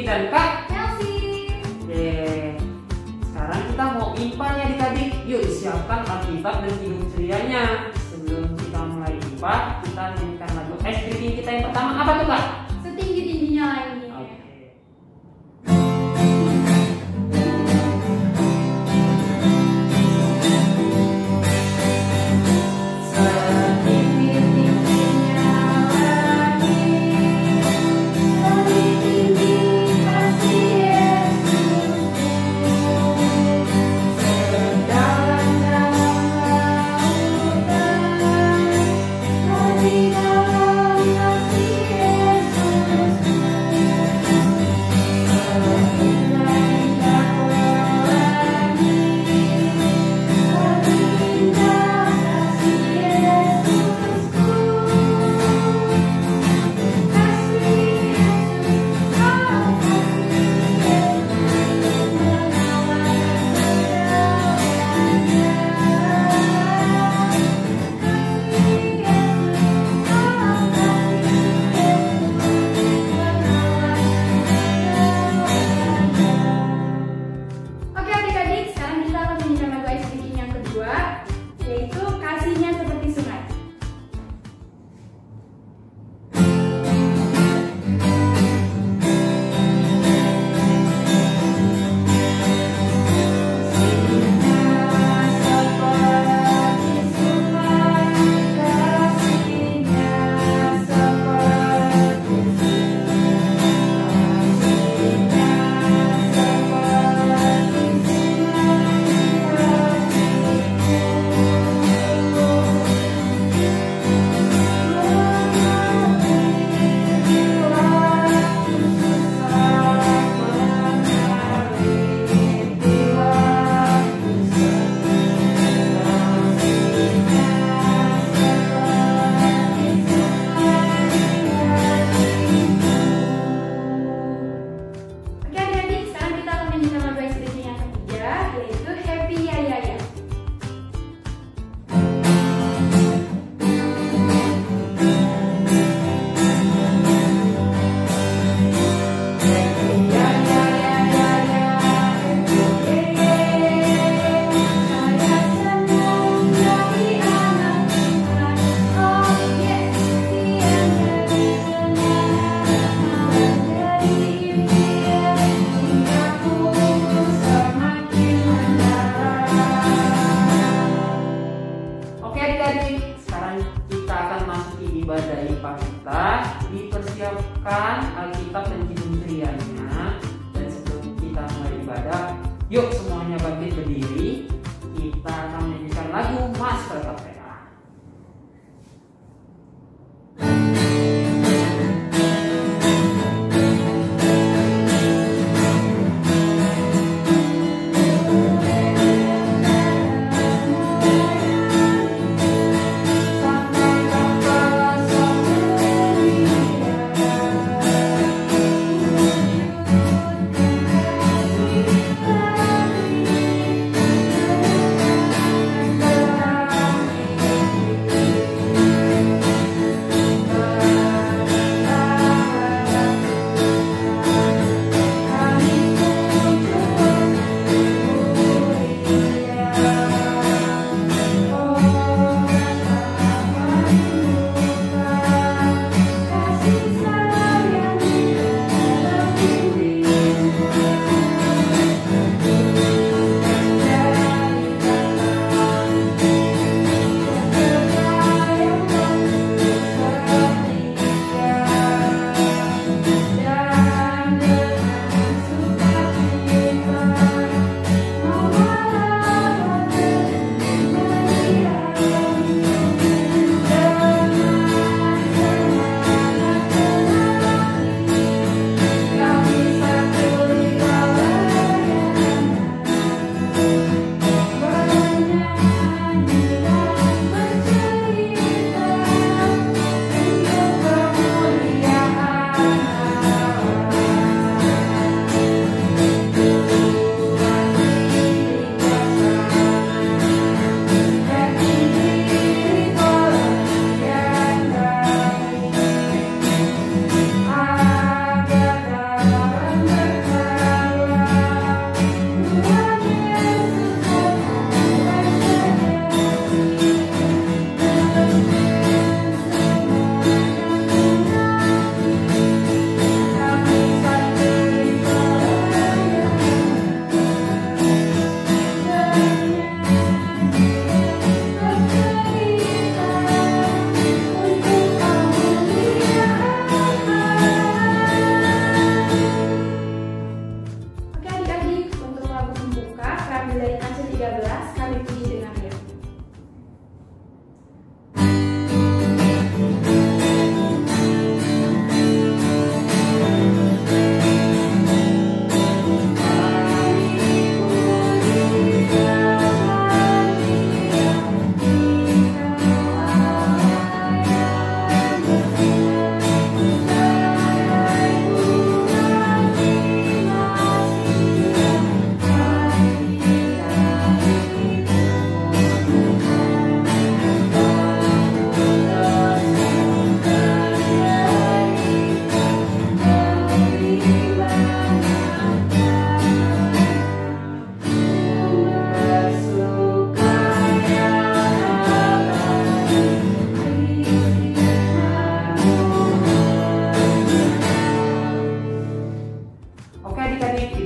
dan Kak Chelsea. Oke, sekarang kita mau IPA nih adik-adik. Yuk siapkan Alkitab dan Hidup Cerianya. Sebelum kita mulai IPA, kita nyanyikan lagu SPP kita yang pertama. Apa tuh Kak? Setinggi-tingginya lagi. Oke. Oke adik-adik, sekarang kita akan menyanyikan lagu Ice Breaking yang kedua, yaitu Kasihnya Seperti Sungai. Oke adik-adik, sekarang kita akan menyanyikan lagu Ice Breaking yang ketiga, yaitu Happy Ya Ya Ya. Oke adik-adik, sekarang kita akan masuki ibadah IPA kita. Dipersiapkan Alkitab dan Hidup Cerianya. Dan sebelum kita mulai ibadah, yuk semuanya bangkit berdiri. Kita akan menyanyikan lagu Master Tapera.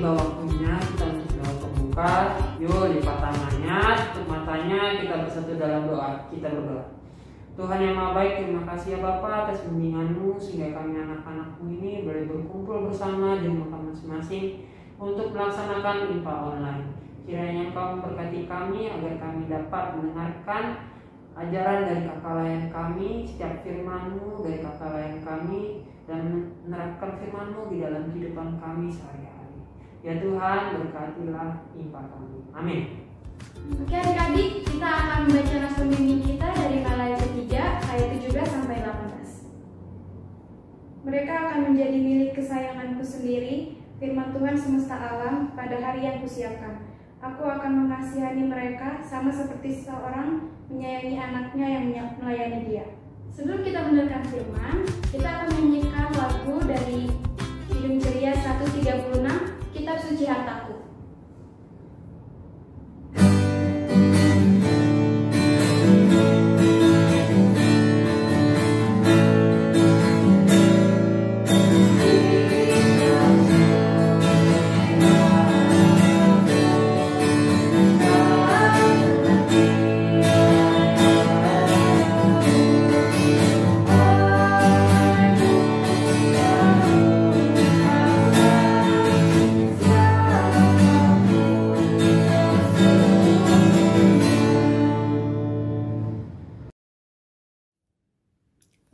tiba waktunya kita untuk doa pembuka. Yuk lipat tangannya, tutup matanya, kita bersatu dalam doa. Kita berdoa. Tuhan yang Maha Baik, terima kasih ya Bapa atas bimbingan-Mu sehingga kami anak-anak-Mu ini boleh berkumpul bersama di rumah masing-masing untuk melaksanakan IPA online. Kiranya Engkau memberkati kami agar kami dapat mendengarkan ajaran dari kakak layan kami, setiap firman-Mu dari kakak layan kami, dan menerapkan firman-Mu di dalam kehidupan kami sehari-hari. Ya Tuhan, berkatilah IPA kami. Amin. Oke adik-adik, kita akan membaca nas pembimbing kita dari Maliaki 3 ayat 17 sampai 18. Mereka akan menjadi milik kesayanganku sendiri, firman Tuhan semesta alam, pada hari yang kusiapkan. Aku akan mengasihani mereka sama seperti seorang menyayangi anaknya yang melayani dia. Sebelum kita mendengarkan firman, kita akan menyanyikan lagu dari Kidung Ceria 136, Kitab Suci Hartaku.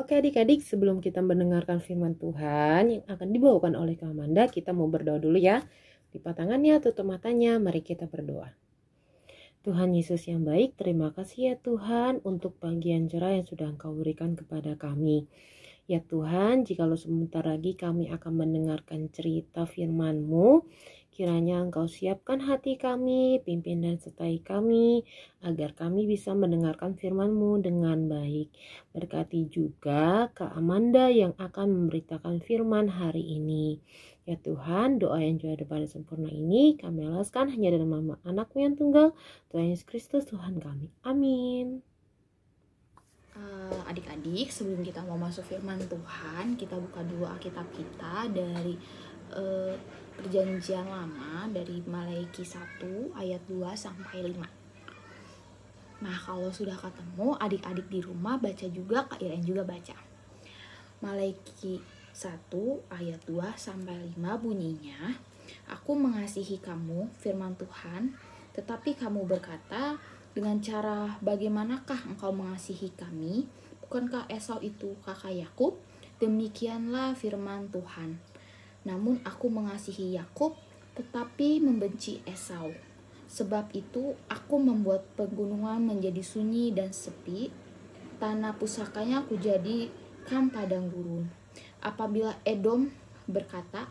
Oke adik-adik, sebelum kita mendengarkan firman Tuhan yang akan dibawakan oleh Kak Amanda, kita mau berdoa dulu ya. Lipat tangannya, tutup matanya, mari kita berdoa. Tuhan Yesus yang baik, terima kasih ya Tuhan untuk pagi yang cerah yang sudah Engkau berikan kepada kami. Ya Tuhan, jikalau sebentar lagi kami akan mendengarkan cerita firman-Mu, kiranya Engkau siapkan hati kami, pimpin dan sertai kami, agar kami bisa mendengarkan firman-Mu dengan baik. Berkati juga Kak Amanda yang akan memberitakan firman hari ini. Ya Tuhan, doa yang jauh daripada sempurna ini kami alaskan hanya dalam nama anak-Mu yang tunggal, Tuhan Yesus Kristus Tuhan kami. Amin. Adik-adik, sebelum kita mau masuk firman Tuhan, kita buka dulu Alkitab kita dari Perjanjian Lama, dari Maliaki 1 ayat 2 sampai 5. Nah, kalau sudah ketemu, adik-adik di rumah baca juga, Kak Iren juga baca. Maliaki 1 ayat 2 sampai 5 bunyinya, Aku mengasihi kamu, firman Tuhan, tetapi kamu berkata, dengan cara bagaimanakah engkau mengasihi kami? Bukankah Esau itu kakak Yakub? Demikianlah firman Tuhan. Namun aku mengasihi Yakub, tetapi membenci Esau. Sebab itu aku membuat pegunungan menjadi sunyi dan sepi, tanah pusakanya aku jadikan padang gurun. Apabila Edom berkata,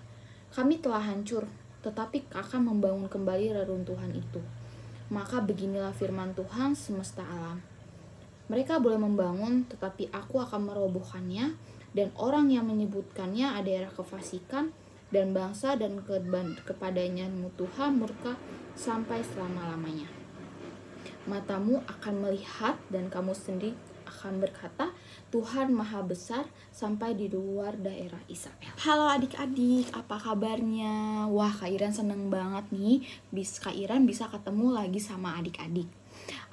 kami telah hancur, tetapi akan membangun kembali reruntuhan itu. Maka beginilah firman Tuhan semesta alam. Mereka boleh membangun, tetapi aku akan merobohkannya, dan orang yang menyebutkannya daerah kefasikan, dan bangsa dan kepadanya Tuhan murka sampai selama-lamanya. Matamu akan melihat, dan kamu sendiri akan berkata, Tuhan Maha Besar sampai di luar daerah Israel. Halo adik-adik, apa kabarnya? Wah, Kak Iren seneng banget nih, Kak Iren bisa ketemu lagi sama adik-adik.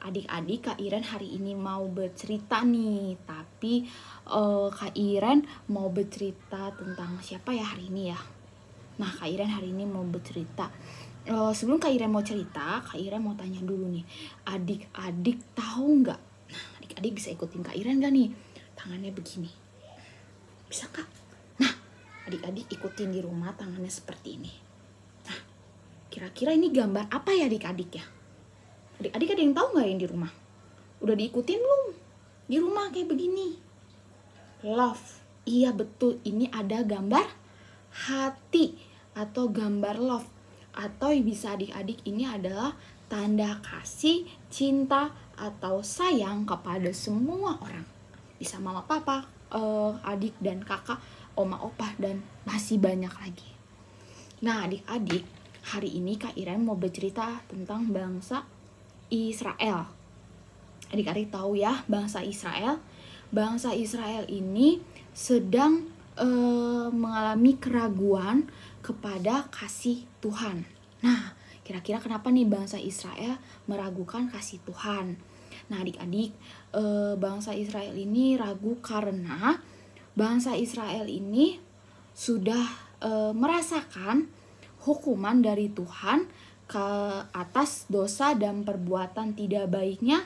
Adik-adik, Kak Iren hari ini mau bercerita nih, tapi Kak Iren mau bercerita tentang siapa ya hari ini ya? Nah, Kak Iren hari ini mau bercerita. Sebelum Kak Iren mau cerita, Kak Iren mau tanya dulu nih, adik-adik tahu nggak? Nah, adik-adik bisa ikutin Kak Iren nggak nih? Tangannya begini, bisa Kak? Nah, adik-adik ikutin di rumah tangannya seperti ini. Nah, kira-kira ini gambar apa ya adik-adik ya? Adik-adik ada yang tahu nggak yang di rumah? Udah diikutin belum? Di rumah kayak begini. Love, iya betul, ini ada gambar hati atau gambar love. Atau bisa adik-adik ini adalah tanda kasih, cinta, atau sayang kepada semua orang. Bisa mama papa, adik dan kakak, oma opah, dan masih banyak lagi. Nah adik-adik, hari ini Kak Iren mau bercerita tentang bangsa Israel. Adik-adik tahu ya, bangsa Israel. Bangsa Israel ini sedang mengalami keraguan kepada kasih Tuhan. Nah, kira-kira kenapa nih bangsa Israel meragukan kasih Tuhan? Nah, adik-adik, bangsa Israel ini ragu karena bangsa Israel ini sudah merasakan hukuman dari Tuhan ke atas dosa dan perbuatan tidak baiknya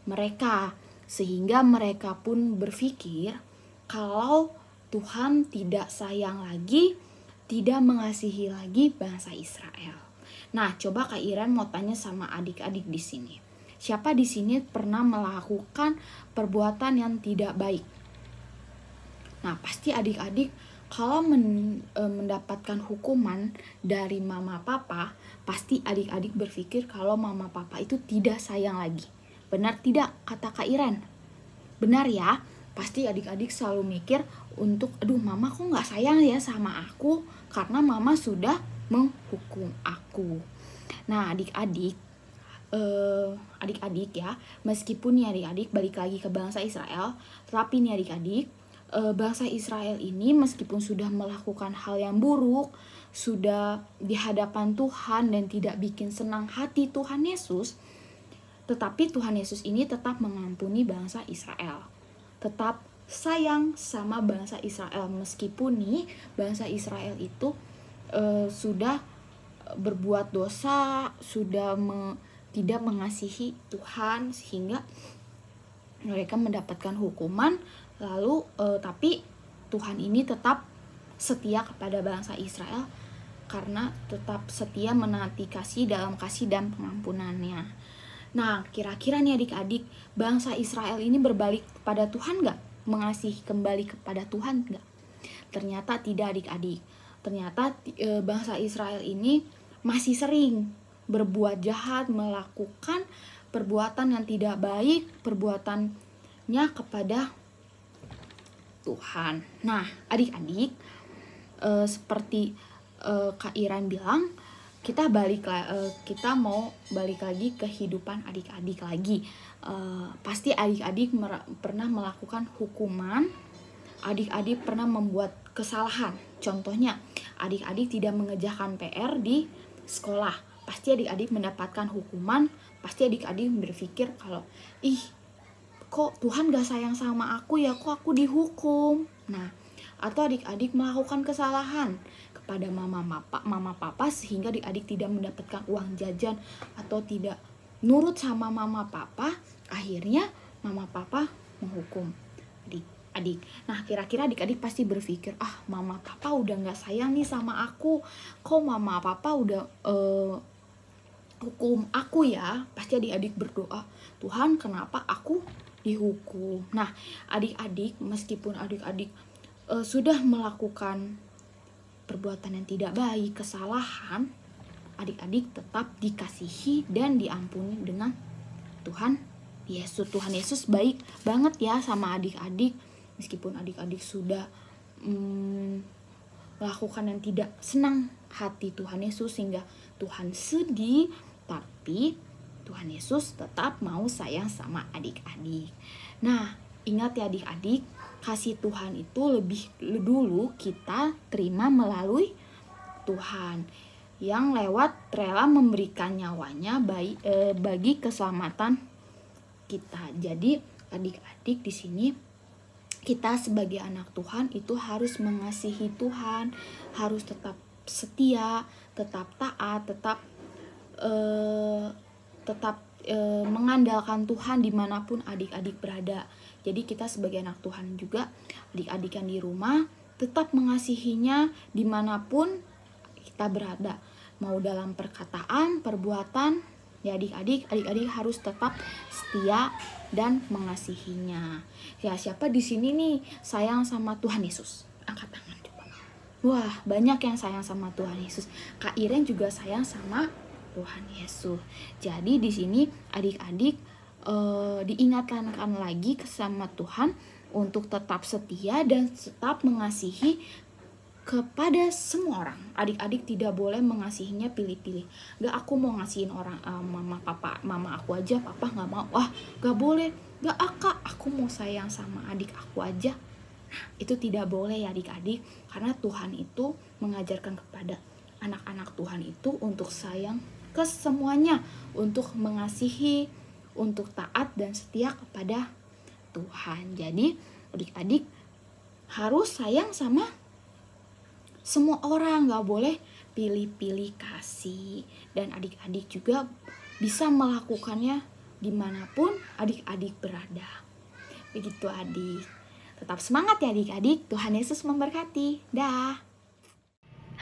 mereka, sehingga mereka pun berpikir kalau Tuhan tidak sayang lagi, tidak mengasihi lagi bangsa Israel. Nah, coba Kak Iren mau tanya sama adik-adik di sini. Siapa di sini pernah melakukan perbuatan yang tidak baik? Nah, pasti adik-adik kalau mendapatkan hukuman dari mama papa, pasti adik-adik berpikir kalau mama papa itu tidak sayang lagi. Benar tidak kata Kak Iren? Benar ya? Pasti adik-adik selalu mikir untuk, aduh mama kok gak sayang ya sama aku karena mama sudah menghukum aku. Nah, adik-adik ya, meskipun nih adik-adik balik lagi ke bangsa Israel, tapi nih adik-adik, bangsa Israel ini meskipun sudah melakukan hal yang buruk, sudah di hadapan Tuhan dan tidak bikin senang hati Tuhan Yesus, tetapi Tuhan Yesus ini tetap mengampuni bangsa Israel, tetap sayang sama bangsa Israel, meskipun nih bangsa Israel itu sudah berbuat dosa, sudah tidak mengasihi Tuhan sehingga mereka mendapatkan hukuman. Lalu tapi Tuhan ini tetap setia kepada bangsa Israel karena tetap setia menaati kasih dalam kasih dan pengampunannya. Nah, kira-kira nih adik-adik, bangsa Israel ini berbalik kepada Tuhan gak? Mengasihi kembali kepada Tuhan gak? Ternyata tidak adik-adik. Ternyata bangsa Israel ini masih sering berbuat jahat, melakukan perbuatan yang tidak baik, perbuatannya kepada Tuhan. Nah, adik-adik, seperti Kak Iren bilang, kita mau balik lagi ke kehidupan adik-adik lagi. Pasti adik-adik pernah melakukan hukuman, adik-adik pernah membuat kesalahan. Contohnya, adik-adik tidak mengerjakan PR di sekolah, pasti adik-adik mendapatkan hukuman. Pasti adik-adik berpikir kalau, kok Tuhan gak sayang sama aku ya, kok aku dihukum. Nah, atau adik-adik melakukan kesalahan kepada mama papa sehingga adik-adik tidak mendapatkan uang jajan atau tidak nurut sama mama papa, akhirnya mama papa menghukum adik. Nah, kira-kira adik-adik pasti berpikir, mama papa udah gak sayang nih sama aku, kok mama papa udah hukum aku ya. Pasti adik-adik berdoa, Tuhan kenapa aku dihukum. Nah, adik-adik, meskipun adik-adik sudah melakukan perbuatan yang tidak baik, kesalahan, adik-adik tetap dikasihi dan diampuni dengan Tuhan Yesus. Tuhan Yesus baik banget ya sama adik-adik, meskipun adik-adik sudah melakukan yang tidak senang hati Tuhan Yesus sehingga Tuhan sedih, tapi Tuhan Yesus tetap mau sayang sama adik-adik. Nah, ingat ya adik-adik, kasih Tuhan itu lebih dulu kita terima melalui Tuhan yang lewat rela memberikan nyawanya bagi keselamatan kita. Jadi adik-adik di sini kita sebagai anak Tuhan itu harus mengasihi Tuhan, harus tetap setia, tetap taat, tetap mengandalkan Tuhan dimanapun adik-adik berada. Jadi kita sebagai anak Tuhan juga, adik-adik yang di rumah tetap mengasihinya dimanapun kita berada, mau dalam perkataan, perbuatan, ya adik-adik harus tetap setia dan mengasihinya. Ya, siapa di sini nih sayang sama Tuhan Yesus? Angkat tangan coba. Wah, banyak yang sayang sama Tuhan Yesus. Kak Iren juga sayang sama Tuhan Yesus. Jadi di sini adik-adik diingatkan lagi sama Tuhan untuk tetap setia dan tetap mengasihi kepada semua orang. Adik-adik tidak boleh mengasihinya pilih-pilih. Gak, aku mau ngasihin orang mama aku aja, papa gak mau. Wah, gak boleh. Gak, aku mau sayang sama adik aku aja. Itu tidak boleh ya adik-adik, karena Tuhan itu mengajarkan kepada anak-anak Tuhan itu untuk sayang ke semuanya, untuk mengasihi, untuk taat dan setia kepada Tuhan. Jadi adik-adik harus sayang sama semua orang, gak boleh pilih-pilih kasih. Dan adik-adik juga bisa melakukannya dimanapun adik-adik berada. Begitu adik. Tetap semangat ya adik-adik. Tuhan Yesus memberkati. Dah.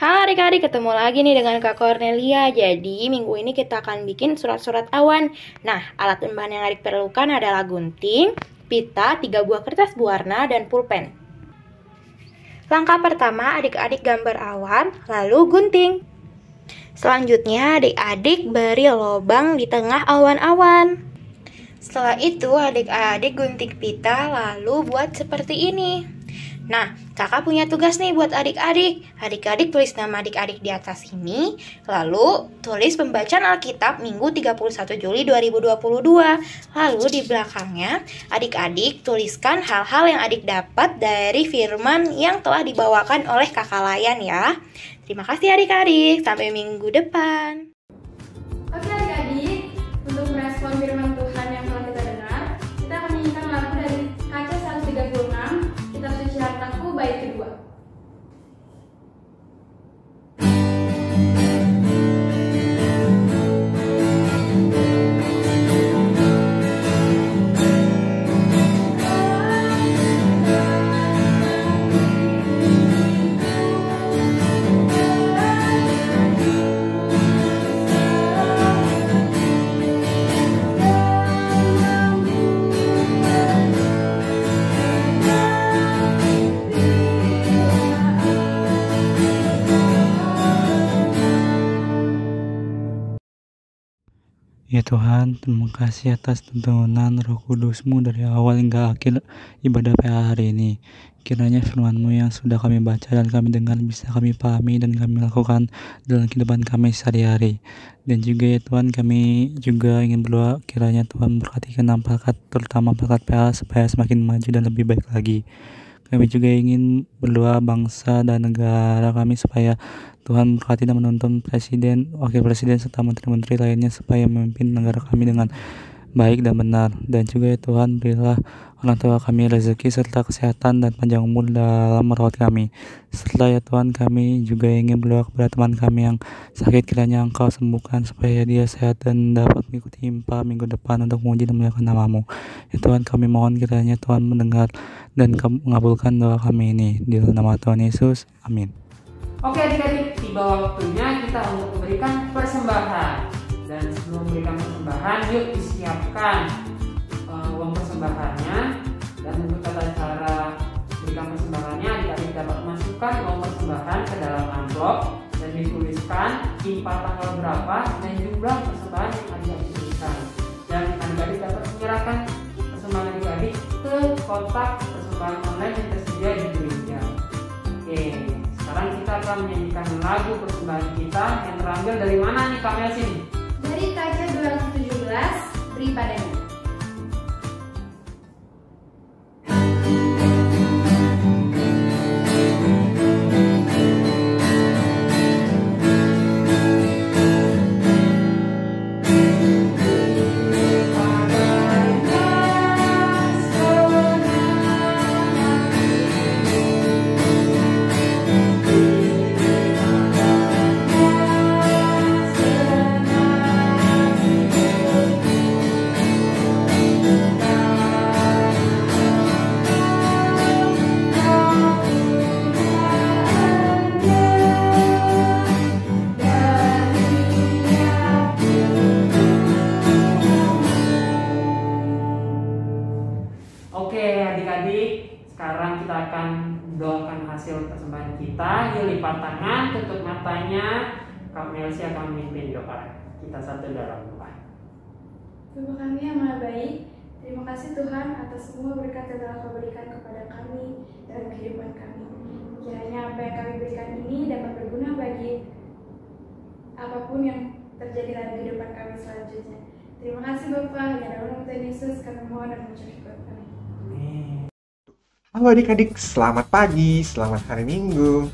Halo adik-adik, ketemu lagi nih dengan Kak Cornelia. Jadi minggu ini kita akan bikin surat-surat awan. Nah, alat bahan yang adik perlukan adalah gunting, pita, 3 buah kertas berwarna, dan pulpen. Langkah pertama, adik-adik gambar awan, lalu gunting. Selanjutnya, adik-adik beri lubang di tengah awan-awan. Setelah itu, adik-adik gunting pita, lalu buat seperti ini. Nah, kakak punya tugas nih buat adik-adik. Adik-adik tulis nama adik-adik di atas ini, lalu tulis pembacaan Alkitab Minggu 31 Juli 2022. Lalu di belakangnya, adik-adik tuliskan hal-hal yang adik dapat dari firman yang telah dibawakan oleh kakak Layan ya. Terima kasih adik-adik, sampai minggu depan. Oke adik-adik, untuk merespon firman Tuhan yang telah kita dengar, kita akan menyanyikan lagu dari kaca 136, Kitab Suci Hartaku bait kedua. Ya Tuhan, terima kasih atas tuntunan Roh Kudus-Mu dari awal hingga akhir ibadah PA hari ini. Kiranya firman-Mu yang sudah kami baca dan kami dengar bisa kami pahami dan kami lakukan dalam kehidupan kami sehari-hari. Dan juga ya Tuhan, kami juga ingin berdoa kiranya Tuhan berkati ke-6 plakat, terutama plakat PA supaya semakin maju dan lebih baik lagi. Kami juga ingin berdoa bangsa dan negara kami supaya Tuhan berkati dan menuntun presiden, wakil presiden, serta menteri-menteri lainnya supaya memimpin negara kami dengan baik dan benar. Dan juga ya Tuhan, berilah orang tua kami rezeki serta kesehatan dan panjang umur dalam merawat kami. Serta ya Tuhan, kami juga ingin berdoa kepada teman kami yang sakit, kiranya Engkau sembuhkan supaya dia sehat dan dapat mengikuti IMPA minggu depan untuk memuji dan memuliakan nama-Mu. Ya Tuhan, kami mohon kiranya Tuhan mendengar dan mengabulkan doa kami ini. Di dalam nama Tuhan Yesus, amin. Oke adik-adik, tiba waktunya kita untuk memberikan persembahan. Dan sebelum memberikan persembahan, yuk disiapkan uang persembahannya. Dan untuk tata cara memberikan persembahannya, adik-adik dapat masukkan uang persembahan ke dalam amplop dan dituliskan IMPA tanggal berapa dan jumlah persembahan yang adik-adik berikan. Dan adik-adik dapat menyerahkan persembahan adik-adik ke kotak persembahan online yang tersedia di gereja. Oke. Sekarang kita akan menyanyikan lagu persembahan kita yang terambil dari mana nih Kak Melsin? Dari kaca 217, Beri Padanya. Sekarang kita akan doakan hasil persembahan kita. Yuk lipat tangan, tutup matanya. Kak Melsi akan memimpin doa. Kita satu dalam doa. Bapa kami yang Maha Baik, terima kasih Tuhan atas semua berkat yang telah Kau berikan kepada kami dalam kehidupan kami. Kiranya apa yang kami berikan ini dapat berguna bagi apapun yang terjadi dalam kehidupan kami selanjutnya. Terima kasih Bapak, hanya dalam nama Tuhan Yesus kami mohon dan mengucap syukur. Amin. Halo adik-adik, selamat pagi, selamat hari Minggu.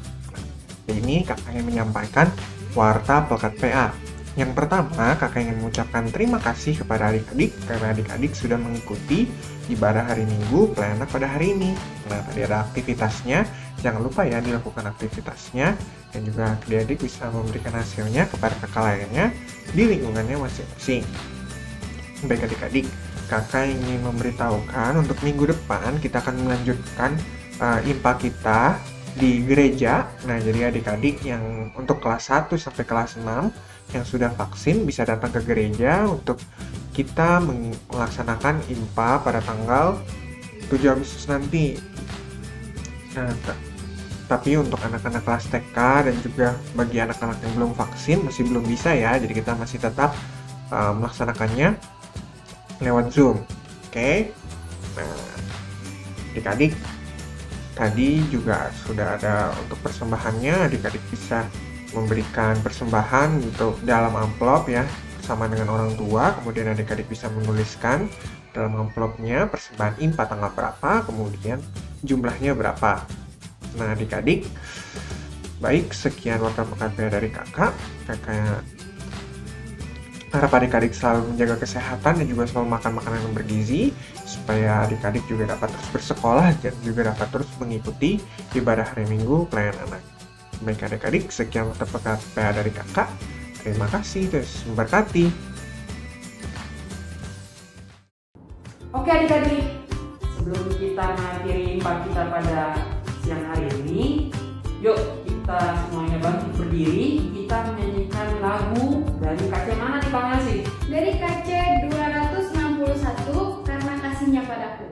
Ini kakak ingin menyampaikan warta pekat PA. Yang pertama, kakak ingin mengucapkan terima kasih kepada adik-adik karena adik-adik sudah mengikuti ibadah hari Minggu pelayanan pada hari ini. Nah, tadi ada aktivitasnya, jangan lupa ya dilakukan aktivitasnya, dan juga adik-adik bisa memberikan hasilnya kepada kakak lainnya di lingkungannya masing-masing. Baik adik-adik, kakak ingin memberitahukan untuk minggu depan kita akan melanjutkan IMPA kita di gereja. Nah, jadi adik-adik yang untuk kelas 1 sampai kelas 6 yang sudah vaksin bisa datang ke gereja untuk kita melaksanakan IMPA pada tanggal 7 Agustus nanti. Nah, tapi untuk anak-anak kelas TK dan juga bagi anak-anak yang belum vaksin masih belum bisa ya, jadi kita masih tetap melaksanakannya lewat Zoom. Oke. Nah, adik-adik tadi juga sudah ada untuk persembahannya, adik-adik bisa memberikan persembahan untuk dalam amplop ya bersama dengan orang tua, kemudian adik-adik bisa menuliskan dalam amplopnya persembahan IMPA tanggal berapa, kemudian jumlahnya berapa. Nah adik-adik, baik sekian warta pekat PA dari kakak harap adik-adik selalu menjaga kesehatan dan juga selalu makan makanan yang bergizi supaya adik-adik juga dapat terus bersekolah dan juga dapat terus mengikuti ibadah hari Minggu pelayanan anak. Baik adik-adik, sekian warta pekat PA dari kakak. Terima kasih, terus memberkati. Oke adik-adik, sebelum kita mengakhiri IMPA kita pada siang hari ini, yuk kita semuanya bangkit berdiri, kita menyanyikan lagu dari KC mana nih Pak Melsi? Dari KC 261, Karena Kasihnya Padaku.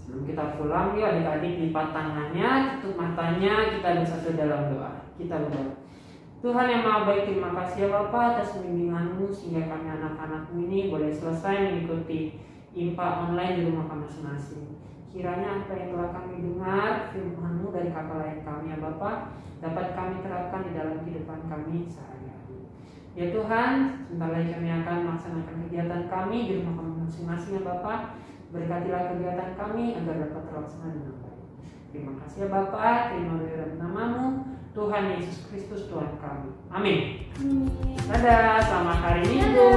Sebelum kita pulang, yuk adik-adik lipat tangannya, tutup matanya, kita bersatu dalam doa. Kita berdoa. Tuhan yang Maha Baik, terima kasih ya Bapa atas bimbingan-Mu sehingga kami anak-anak-Mu ini boleh selesai mengikuti IMPA online di rumah kami masing-masing. Kiranya apa yang telah kami dengar firman-Mu dari kakak lain kami ya Bapa dapat kami terapkan di dalam kehidupan kami sehari-hari. Ya Tuhan, sebentar lagi kami akan melaksanakan kegiatan kami di rumah kami masing-masing ya Bapa. Berkatilah kegiatan kami agar dapat terlaksana dengan baik. Terima kasih ya Bapa, terima kasih dalam nama-Mu, Tuhan Yesus Kristus Tuhan kami. Amin. Dadah, selamat hari Minggu.